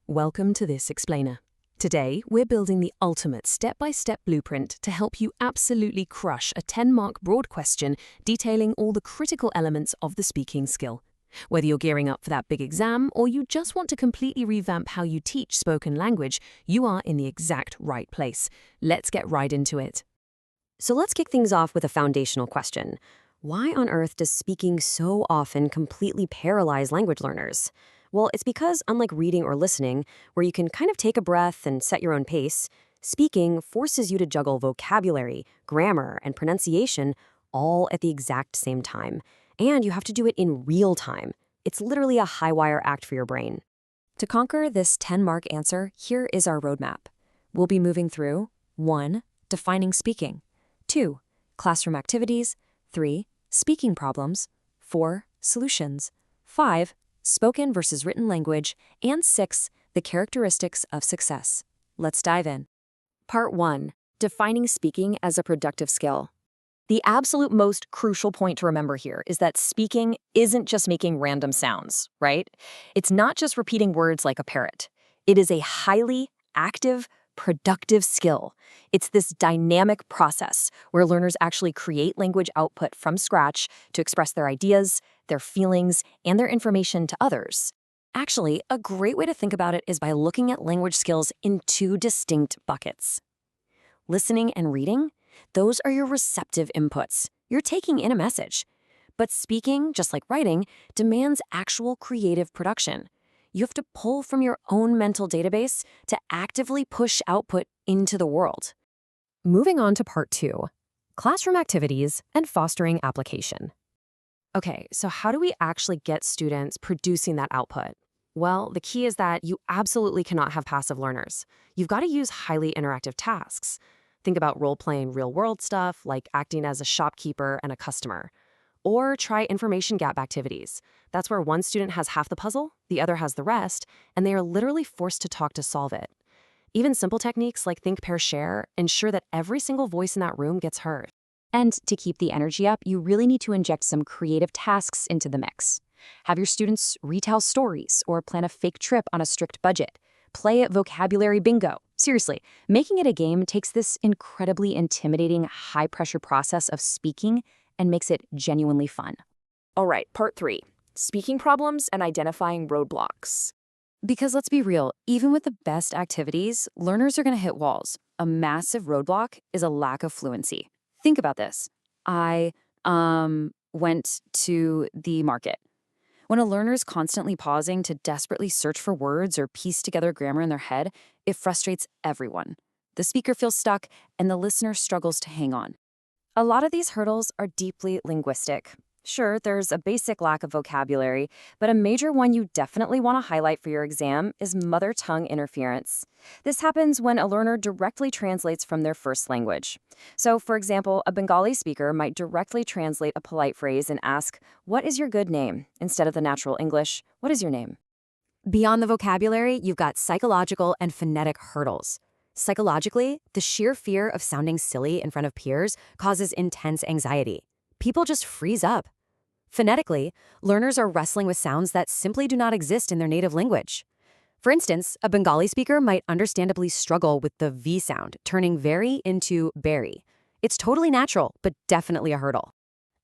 Welcome to this explainer. Today, we're building the ultimate step-by-step blueprint to help you absolutely crush a 10-mark broad question detailing all the critical elements of the speaking skill. Whether you're gearing up for that big exam or you just want to completely revamp how you teach spoken language, you are in the exact right place. Let's get right into it. So let's kick things off with a foundational question. Why on earth does speaking so often completely paralyze language learners? Well, it's because, unlike reading or listening, where you can kind of take a breath and set your own pace, speaking forces you to juggle vocabulary, grammar, and pronunciation all at the exact same time. And you have to do it in real time. It's literally a high-wire act for your brain. To conquer this 10-mark answer, here is our roadmap. We'll be moving through 1. Defining speaking. 2. Classroom activities. 3. Speaking problems. 4. Solutions. 5. Spoken versus written language. And 6. The characteristics of success. Let's dive in. Part 1. Defining speaking as a productive skill. The absolute most crucial point to remember here is that speaking isn't just making random sounds, right? It's not just repeating words like a parrot. It is a highly active, productive skill. It's this dynamic process where learners actually create language output from scratch to express their ideas, their feelings, and their information to others. Actually, a great way to think about it is by looking at language skills in two distinct buckets. Listening and reading, those are your receptive inputs. You're taking in a message. But speaking, just like writing, demands actual creative production. You have to pull from your own mental database to actively push output into the world. Moving on to part 2, classroom activities and fostering application. Okay, so how do we actually get students producing that output? Well, the key is that you absolutely cannot have passive learners. You've got to use highly interactive tasks. Think about role-playing real-world stuff like acting as a shopkeeper and a customer. Or try information gap activities. That's where one student has half the puzzle, the other has the rest, and they are literally forced to talk to solve it. Even simple techniques like think, pair, share ensure that every single voice in that room gets heard. And to keep the energy up, you really need to inject some creative tasks into the mix. Have your students retell stories or plan a fake trip on a strict budget. Play at vocabulary bingo. Seriously, making it a game takes this incredibly intimidating, high-pressure process of speaking and makes it genuinely fun. All right, part 3, speaking problems and identifying roadblocks. Because let's be real, even with the best activities, learners are going to hit walls. A massive roadblock is a lack of fluency. Think about this. I went to the market. When a learner is constantly pausing to desperately search for words or piece together grammar in their head, it frustrates everyone. The speaker feels stuck, and the listener struggles to hang on. A lot of these hurdles are deeply linguistic. Sure, there's a basic lack of vocabulary, but a major one you definitely want to highlight for your exam is mother tongue interference. This happens when a learner directly translates from their first language. So, for example, a Bengali speaker might directly translate a polite phrase and ask, "What is your good name?" instead of the natural English, "What is your name?" Beyond the vocabulary, you've got psychological and phonetic hurdles. Psychologically, the sheer fear of sounding silly in front of peers causes intense anxiety. People just freeze up. Phonetically, learners are wrestling with sounds that simply do not exist in their native language. For instance, a Bengali speaker might understandably struggle with the V sound, turning very into berry. It's totally natural, but definitely a hurdle.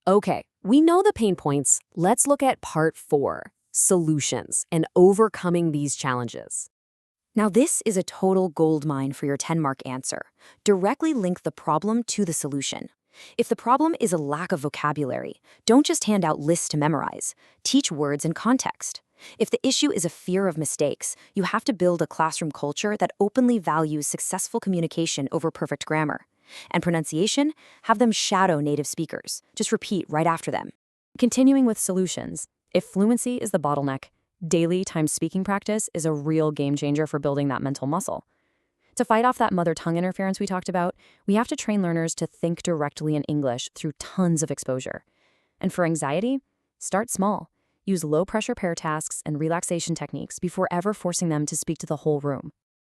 Okay, we know the pain points. Let's look at part 4, solutions and overcoming these challenges. Now, this is a total goldmine for your 10-mark answer. Directly link the problem to the solution. If the problem is a lack of vocabulary, don't just hand out lists to memorize. Teach words in context. If the issue is a fear of mistakes, you have to build a classroom culture that openly values successful communication over perfect grammar. And pronunciation, have them shadow native speakers. Just repeat right after them. Continuing with solutions, if fluency is the bottleneck, daily timed speaking practice is a real game changer for building that mental muscle. To fight off that mother tongue interference we talked about, we have to train learners to think directly in English through tons of exposure. And for anxiety, start small. Use low-pressure pair tasks and relaxation techniques before ever forcing them to speak to the whole room.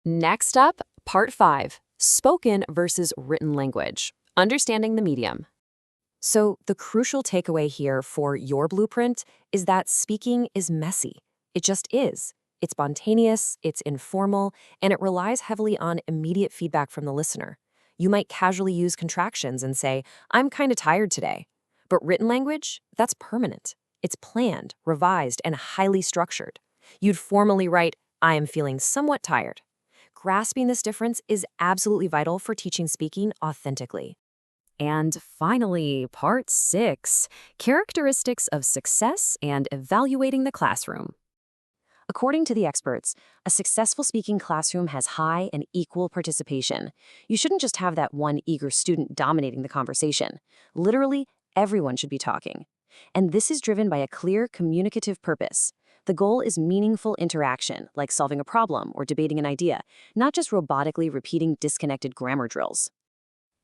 Next up, part 5, spoken versus written language, understanding the medium. So the crucial takeaway here for your blueprint is that speaking is messy. It just is. It's spontaneous, it's informal, and it relies heavily on immediate feedback from the listener. You might casually use contractions and say, "I'm kind of tired today." But written language, that's permanent. It's planned, revised, and highly structured. You'd formally write, "I am feeling somewhat tired." Grasping this difference is absolutely vital for teaching speaking authentically. And finally, part 6, characteristics of success and evaluating the classroom. According to the experts, a successful speaking classroom has high and equal participation. You shouldn't just have that one eager student dominating the conversation. Literally, everyone should be talking. And this is driven by a clear communicative purpose. The goal is meaningful interaction, like solving a problem or debating an idea, not just robotically repeating disconnected grammar drills.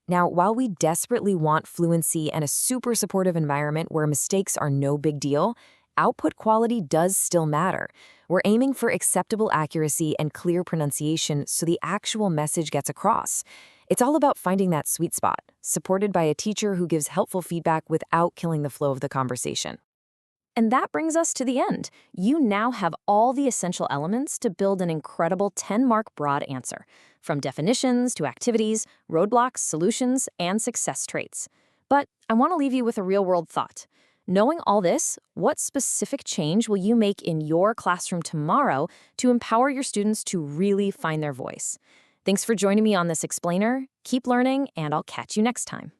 Now, while we desperately want fluency and a super supportive environment where mistakes are no big deal, output quality does still matter. We're aiming for acceptable accuracy and clear pronunciation so the actual message gets across. It's all about finding that sweet spot, supported by a teacher who gives helpful feedback without killing the flow of the conversation. And that brings us to the end. You now have all the essential elements to build an incredible 10-mark broad answer, from definitions to activities, roadblocks, solutions, and success traits. But I want to leave you with a real-world thought. Knowing all this, what specific change will you make in your classroom tomorrow to empower your students to really find their voice? Thanks for joining me on this explainer. Keep learning, and I'll catch you next time.